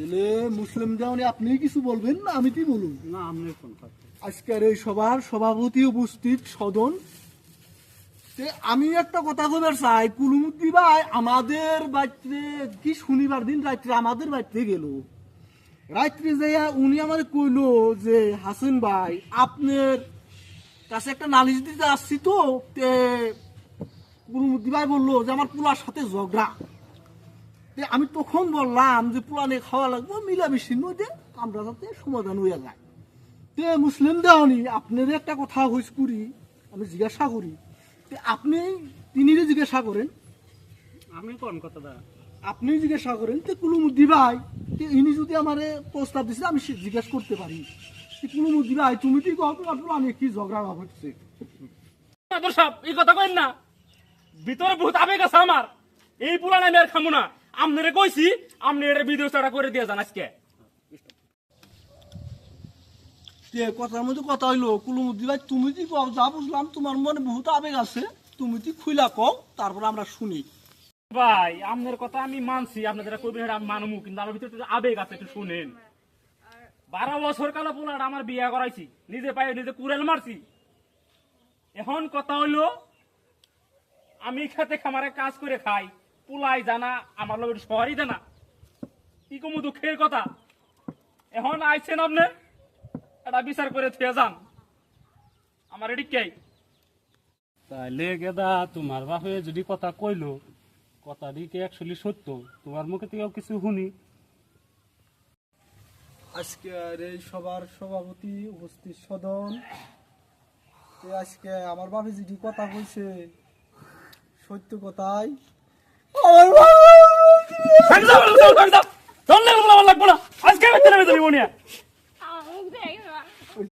তাহলে মুসলিম জানি আপনি কিছু বলবেন না আমি কি বলুন? না আপনি ফোন করতে আজকের এই সভার সভাপতি উপস্থিত সদন, আমি একটা কথা কইবার চাই। কুলুমুদ্দি ভাই আমাদের বাড়িতে কি শনিবার দিন রাত্রে আমাদের বাড়িতে গেল। রাত্রে যাইয়া উনি আমাদের কইলো যে হাসিন ভাই আপনার কাছে একটা নালিশ দিতে আসছি তো। কুলুমুদ্দি ভাই বললো যে আমার পোলার সাথে ঝগড়া। আমি তখন বললাম যে পোলানে খাওয়া লাগবে, মিলামিশির মধ্যে আমরা যাতে সমাধান হইয়া যায়। মুসলিম দেওয়ানি আপনার একটা কথা হইস করি, আমি জিজ্ঞাসা করি আপনি তিনি জিজ্ঞাসা করেন, আমি কোন কথা দা আপনি জিজ্ঞাসা করেন। কুলুমুদ্দি ভাই ইনি যদি আমার প্রস্তাব দিচ্ছে আমি জিজ্ঞাসা করতে পারি, কুলুমুদ্দি ভাই তুমি কি পোলানে কি ঝগড়া হচ্ছে? সব এই কথা কইন না, ভিতরে বহুত আবেগ আছে আমার। এই পুরান আমি আর খামু না। আপনারে কইছি আপনি এটা ভিডিও ছাড়া করে দিয়ে যান আজকে। কথার মধ্যে কথা হইলো কুলুমুদ্দি ভাই তুমি কি কও, যা বুঝলাম তোমার মনে বহুত আবেগ আছে, তুমি কি খুইলা কও তারপর আমরা শুনি। ভাই আপনার কথা আমি মানছি, আপনি যেটা কইবেন এটা আমি মানমু, কিন্তু আমার ভিতরে একটু আবেগ আছে, একটু শুনেন। 12 বছর কালে পোলাটা আমার বিয়া করাইছি, নিজে পায়ে নিজে কুড়াল মারছি। এখন কথা হইলো আমি খেতে খামারে কাজ করে খাই, পোলাই জানা আমার লোক শহরই জানা, কি কমু দুঃখের কথা। এখন আইছেন আপনি এটা বিচার করে থুয়ে যান আমার এদিক কে। তাইলে গেদা তোমার বাপে যদি কথা কইলো, কথা দিকে অ্যাকচুয়ালি সত্য, তোমার মুখে থেকেও কিছু শুনি। আজকে এই সবার সভাপতি উপস্থিত সদন, আজকে আমার বাপে যদি কথা কইছে সত্য কথাই। আজকে